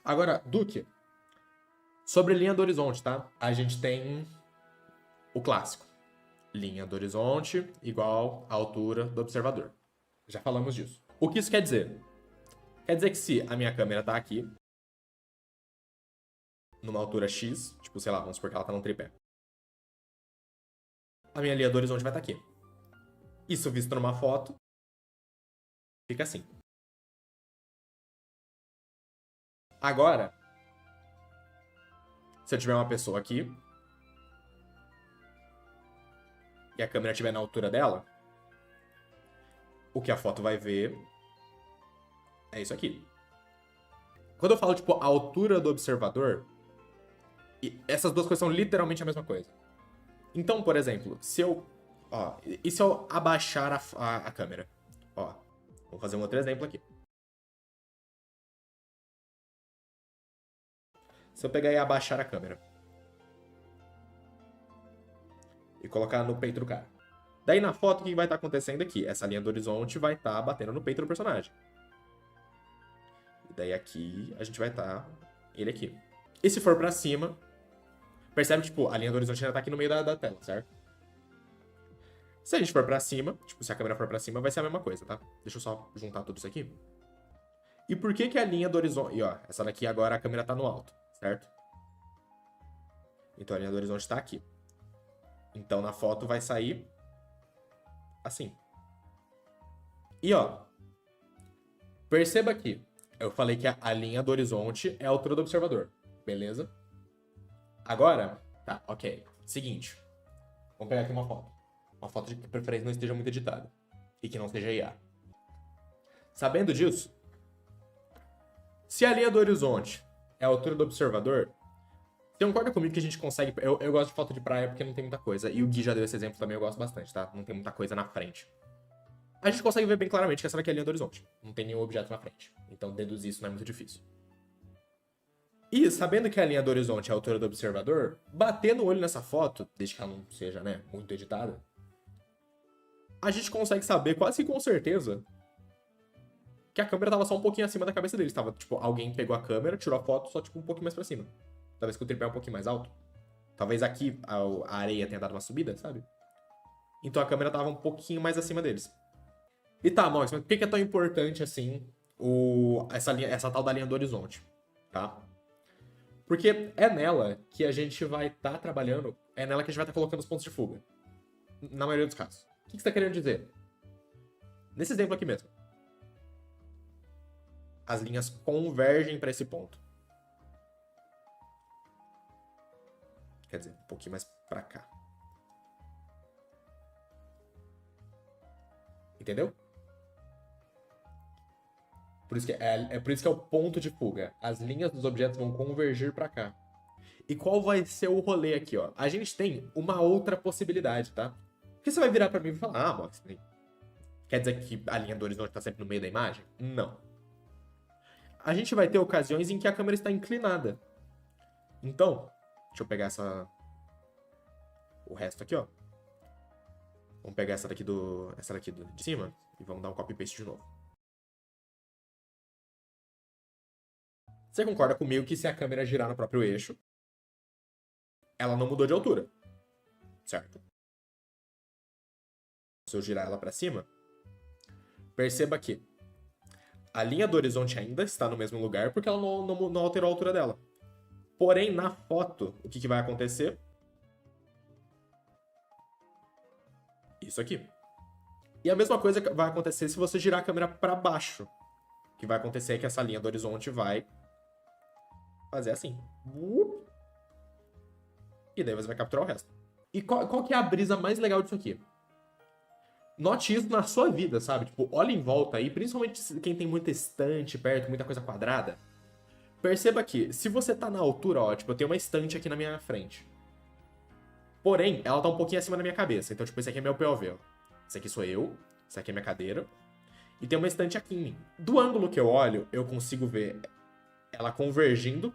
Agora, Duque, sobre linha do horizonte, tá? A gente tem o clássico. Linha do horizonte igual a altura do observador. Já falamos disso. O que isso quer dizer? Quer dizer que se a minha câmera tá aqui, numa altura X, tipo, sei lá, vamos supor que ela tá num tripé. A minha linha do horizonte vai estar aqui. Isso visto numa foto, fica assim. Agora, se eu tiver uma pessoa aqui, e a câmera estiver na altura dela, o que a foto vai ver é isso aqui. Quando eu falo, tipo, a altura do observador, essas duas coisas são literalmente a mesma coisa. Então, por exemplo, se eu... Ó, e se eu abaixar a câmera? Ó, vou fazer um outro exemplo aqui. Se eu pegar e abaixar a câmera e colocar no peito do cara. Daí na foto, o que vai estar acontecendo aqui? Essa linha do horizonte vai estar batendo no peito do personagem. E daí aqui, a gente vai estar ele aqui. E se for pra cima, percebe, tipo, a linha do horizonte ainda tá aqui no meio da tela, certo? Se a gente for pra cima, tipo, se a câmera for pra cima, vai ser a mesma coisa, tá? Deixa eu só juntar tudo isso aqui. E por que que a linha do horizonte... E ó, essa daqui agora a câmera tá no alto, certo? Então a linha do horizonte tá aqui. Então na foto vai sair assim. E ó, perceba aqui. Eu falei que a linha do horizonte é a altura do observador, beleza? Agora, tá, ok. Seguinte. Vamos pegar aqui uma foto. Uma foto de que preferência não esteja muito editada. E que não seja IA. Sabendo disso, se a linha do horizonte é a altura do observador, você concorda comigo que a gente consegue... Eu gosto de foto de praia porque não tem muita coisa. E o Gui já deu esse exemplo também, eu gosto bastante, tá? Não tem muita coisa na frente. A gente consegue ver bem claramente que essa daqui é a linha do horizonte. Não tem nenhum objeto na frente. Então deduzir isso não é muito difícil. E sabendo que a linha do horizonte é a altura do observador, bater no olho nessa foto, desde que ela não seja, né, muito editada, a gente consegue saber quase com certeza que a câmera tava só um pouquinho acima da cabeça deles. Tava, tipo, alguém pegou a câmera, tirou a foto só, tipo, um pouquinho mais pra cima. Talvez que o tripé é um pouquinho mais alto. Talvez aqui a areia tenha dado uma subida, sabe? Então a câmera tava um pouquinho mais acima deles. E tá, Max, mas por que é tão importante, assim, essa tal da linha do horizonte, tá? Porque é nela que a gente vai estar trabalhando, é nela que a gente vai estar colocando os pontos de fuga. Na maioria dos casos. O que você tá querendo dizer? Nesse exemplo aqui mesmo. As linhas convergem para esse ponto. Quer dizer, um pouquinho mais pra cá. Entendeu? Por isso que por isso que é o ponto de fuga. As linhas dos objetos vão convergir pra cá. E qual vai ser o rolê aqui, ó? A gente tem uma outra possibilidade, tá? Porque você vai virar pra mim e falar, ah, Mox, quer dizer que a linha do horizonte tá sempre no meio da imagem? Não. A gente vai ter ocasiões em que a câmera está inclinada. Então, deixa eu pegar o resto aqui, ó. Vamos pegar essa daqui de cima e vamos dar um copy paste de novo. Você concorda comigo que se a câmera girar no próprio eixo, ela não mudou de altura, certo? Se eu girar ela para cima, perceba que a linha do horizonte ainda está no mesmo lugar porque ela não alterou a altura dela. Porém, na foto, o que vai acontecer? Isso aqui. E a mesma coisa vai acontecer se você girar a câmera para baixo. O que vai acontecer é que essa linha do horizonte vai fazer assim. E daí você vai capturar o resto. E qual que é a brisa mais legal disso aqui? Note isso na sua vida, sabe? Tipo, olha em volta aí, principalmente quem tem muita estante perto, muita coisa quadrada. Perceba que, se você tá na altura, ó, tipo, eu tenho uma estante aqui na minha frente. Porém, ela tá um pouquinho acima da minha cabeça. Então, tipo, esse aqui é meu POV, ó. Esse aqui sou eu, esse aqui é minha cadeira. E tem uma estante aqui em mim. Do ângulo que eu olho, eu consigo ver ela convergindo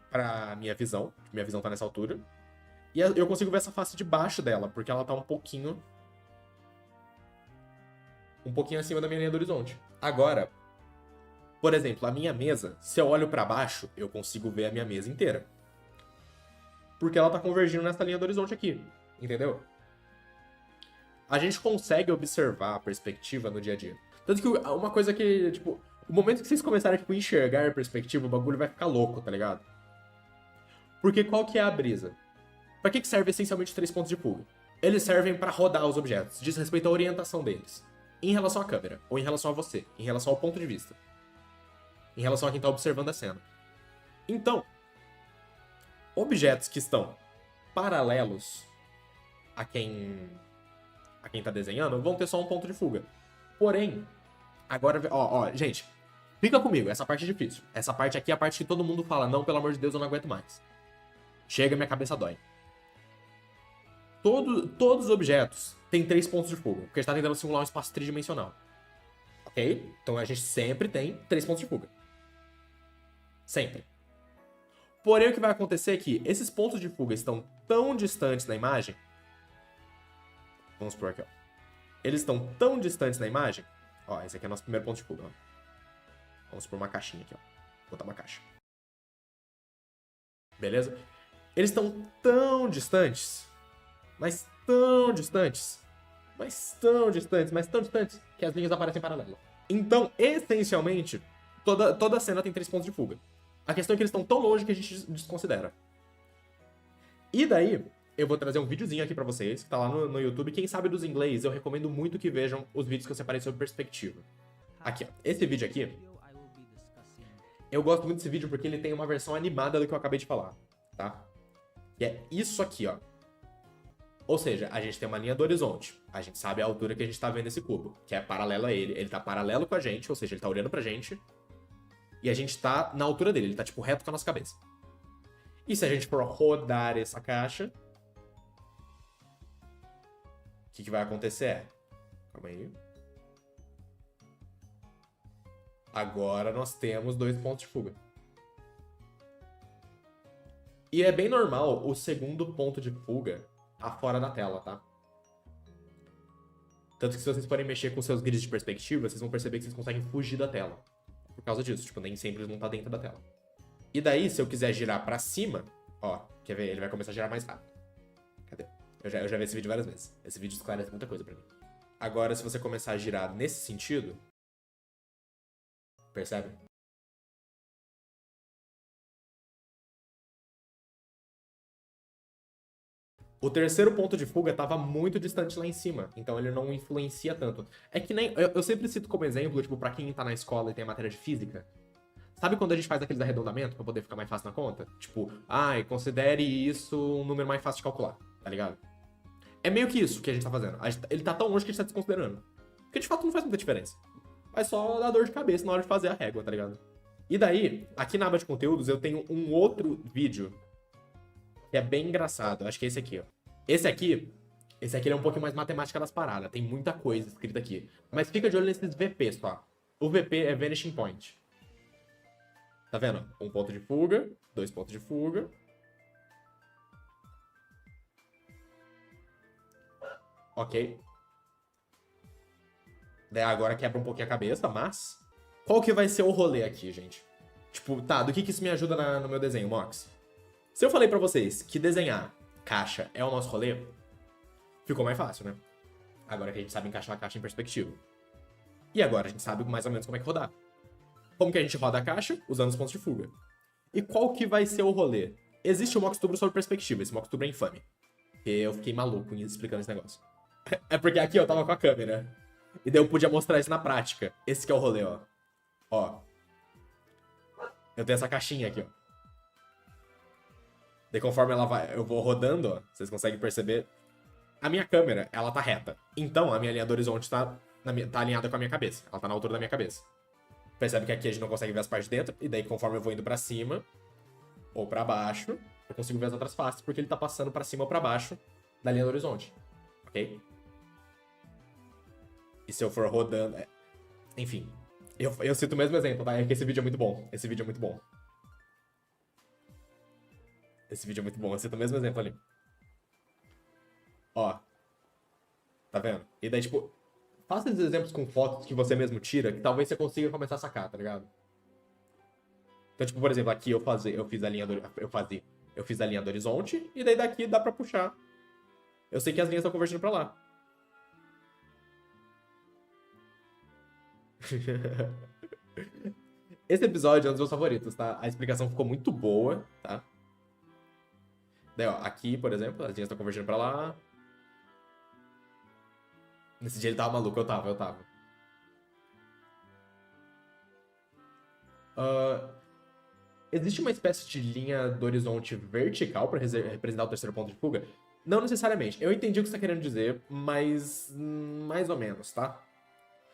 pra minha visão. Minha visão tá nessa altura. E eu consigo ver essa face de baixo dela, porque ela tá um pouquinho acima da minha linha do horizonte. Agora, Por exemplo, a minha mesa, se eu olho pra baixo, eu consigo ver a minha mesa inteira. Porque ela tá convergindo nessa linha do horizonte aqui, entendeu? A gente consegue observar a perspectiva no dia a dia. Tanto que uma coisa que, tipo, o momento que vocês começarem, tipo, a enxergar a perspectiva, o bagulho vai ficar louco, tá ligado? Porque qual que é a brisa? Pra que serve essencialmente 3 pontos de fuga? Eles servem pra rodar os objetos, diz respeito à orientação deles. Em relação à câmera, ou em relação a você, em relação ao ponto de vista. Em relação a quem tá observando a cena. Então, objetos que estão paralelos a quem tá desenhando vão ter só um ponto de fuga. Porém, agora, ó, gente, fica comigo, essa parte é difícil. Essa parte aqui é a parte que todo mundo fala, não, pelo amor de Deus, eu não aguento mais. Chega, minha cabeça dói. Todos os objetos têm 3 pontos de fuga, porque a gente tá tentando simular um espaço tridimensional. Ok? Então a gente sempre tem 3 pontos de fuga. Sempre. Porém, o que vai acontecer é que esses pontos de fuga estão tão distantes na imagem. Vamos por aqui, ó. Eles estão tão distantes na imagem. Ó, esse aqui é o nosso primeiro ponto de fuga, ó. Vamos por uma caixinha aqui, ó. Vou botar uma caixa. Beleza? Eles estão tão distantes, mas tão distantes, mas tão distantes, mas tão distantes, que as linhas aparecem paralelas. Então, essencialmente, toda a cena tem 3 pontos de fuga. A questão é que eles estão tão longe que a gente desconsidera. E daí, eu vou trazer um videozinho aqui pra vocês, que tá lá no YouTube. Quem sabe dos inglês, eu recomendo muito que vejam os vídeos que eu separei sobre perspectiva. Aqui, ó. Esse vídeo aqui, eu gosto muito desse vídeo porque ele tem uma versão animada do que eu acabei de falar, tá? Que é isso aqui, ó. Ou seja, a gente tem uma linha do horizonte. A gente sabe a altura que a gente tá vendo esse cubo, que é paralelo a ele. Ele tá paralelo com a gente, ou seja, ele tá olhando pra gente. E a gente tá na altura dele, ele tá tipo reto com a nossa cabeça. E se a gente for rodar essa caixa, o que vai acontecer? Calma aí. Agora nós temos 2 pontos de fuga. E é bem normal o segundo ponto de fuga tá fora da tela, tá? Tanto que se vocês forem mexer com seus grids de perspectiva, vocês vão perceber que vocês conseguem fugir da tela. Por causa disso, tipo, nem sempre eles vão estar dentro da tela. E daí, se eu quiser girar pra cima, ó, quer ver? Ele vai começar a girar mais rápido. Cadê? Eu já vi esse vídeo várias vezes. Esse vídeo esclarece muita coisa pra mim. Agora, se você começar a girar nesse sentido, percebe? O terceiro ponto de fuga estava muito distante lá em cima, então ele não influencia tanto. É que nem. Eu sempre cito como exemplo, tipo, pra quem tá na escola e tem a matéria de física. Sabe quando a gente faz aqueles arredondamentos pra poder ficar mais fácil na conta? Tipo, considere isso um número mais fácil de calcular, tá ligado? É meio que isso que a gente tá fazendo. Ele tá tão longe que a gente tá desconsiderando. Porque de fato não faz muita diferença. Vai só dar dor de cabeça na hora de fazer a régua, tá ligado? E daí, aqui na aba de conteúdos, eu tenho um outro vídeo que é bem engraçado. Acho que é esse aqui, ó. Esse aqui ele é um pouquinho mais matemática das paradas. Tem muita coisa escrita aqui. Mas fica de olho nesses VPs, tá? O VP é Vanishing Point. Tá vendo? 1 ponto de fuga, 2 pontos de fuga. Ok. Daí agora quebra um pouquinho a cabeça, mas... Qual que vai ser o rolê aqui, gente? Tipo, tá, do que isso me ajuda no meu desenho, Mox? Se eu falei pra vocês que desenhar caixa é o nosso rolê, ficou mais fácil, né? Agora que a gente sabe encaixar a caixa em perspectiva. E agora a gente sabe mais ou menos como é que rodar. Como que a gente roda a caixa? Usando os pontos de fuga. E qual que vai ser o rolê? Existe um Mockstubro sobre perspectiva, esse Mockstubro é infame. Porque eu fiquei maluco explicando esse negócio. É porque aqui eu tava com a câmera. E daí eu podia mostrar isso na prática. Esse que é o rolê, ó. Ó. Eu tenho essa caixinha aqui, ó. Daí conforme eu vou rodando, ó, vocês conseguem perceber. A minha câmera, ela tá reta. Então a minha linha do horizonte tá alinhada com a minha cabeça. Ela tá na altura da minha cabeça. Percebe que aqui a gente não consegue ver as partes de dentro. E daí conforme eu vou indo pra cima ou pra baixo, eu consigo ver as outras faces porque ele tá passando pra cima ou pra baixo da linha do horizonte. Ok? E se eu for rodando... Enfim. Eu cito o mesmo exemplo, tá? É que esse vídeo é muito bom. Esse vídeo é muito bom. Esse vídeo é muito bom. Eu cito o mesmo exemplo ali. Ó. Tá vendo? E daí, tipo... Faça esses exemplos com fotos que você mesmo tira, que talvez você consiga começar a sacar, tá ligado? Então, tipo, por exemplo, aqui eu fiz a linha eu fiz a linha do horizonte, e daí daqui dá pra puxar. Eu sei que as linhas estão convergindo pra lá. Esse episódio é um dos meus favoritos, tá? A explicação ficou muito boa, tá? Daí, ó, aqui, por exemplo, as linhas estão convergindo pra lá. Nesse dia ele tava maluco, eu tava. Existe uma espécie de linha do horizonte vertical pra representar o terceiro ponto de fuga? Não necessariamente. Eu entendi o que você tá querendo dizer, mas mais ou menos, tá?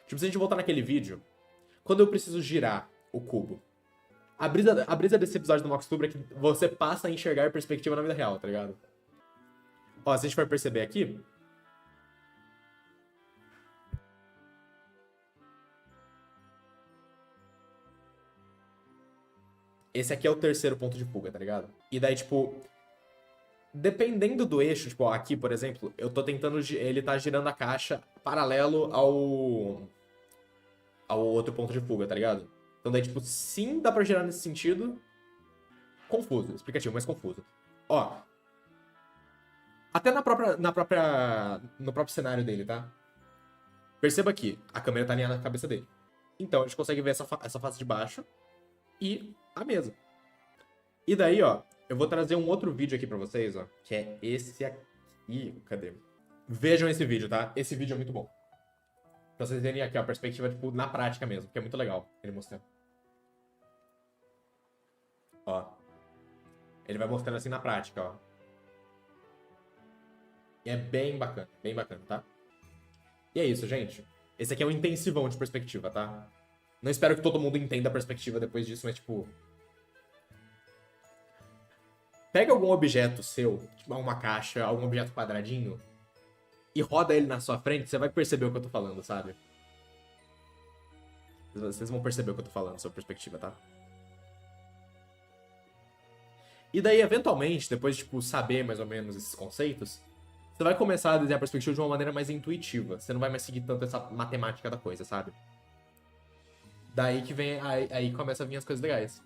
Tipo, se a gente voltar naquele vídeo, quando eu preciso girar o cubo, a brisa desse episódio do Moxtuber é que você passa a enxergar perspectiva na vida real, tá ligado? Ó, se a gente for perceber aqui, esse aqui é o terceiro ponto de fuga, tá ligado? E daí, tipo, dependendo do eixo, tipo, ó, aqui, por exemplo, eu tô tentando. Ele tá girando a caixa paralelo ao outro ponto de fuga, tá ligado? Então daí, tipo, sim, dá pra girar nesse sentido. Confuso, explicativo, mas confuso. Ó. Até no próprio cenário dele, tá? Perceba aqui, a câmera tá alinhada na cabeça dele. Então a gente consegue ver essa face de baixo e a mesa. E daí, ó, eu vou trazer um outro vídeo aqui pra vocês, ó, que é esse aqui. Cadê? Vejam esse vídeo, tá? Esse vídeo é muito bom. Pra vocês verem aqui, ó, a perspectiva, tipo, na prática mesmo, que é muito legal ele mostrando. Ó. Ele vai mostrando assim na prática, ó. E é bem bacana, tá? E é isso, gente. Esse aqui é um intensivão de perspectiva, tá? Não espero que todo mundo entenda a perspectiva depois disso, mas, tipo... Pega algum objeto seu, tipo uma caixa, algum objeto quadradinho, e roda ele na sua frente, você vai perceber o que eu tô falando, sabe? Vocês vão perceber o que eu tô falando sobre perspectiva, tá? E daí, eventualmente, depois de, tipo, saber mais ou menos esses conceitos, você vai começar a desenhar a perspectiva de uma maneira mais intuitiva. Você não vai mais seguir tanto essa matemática da coisa, sabe? Daí que vem. Aí começa a vir as coisas legais.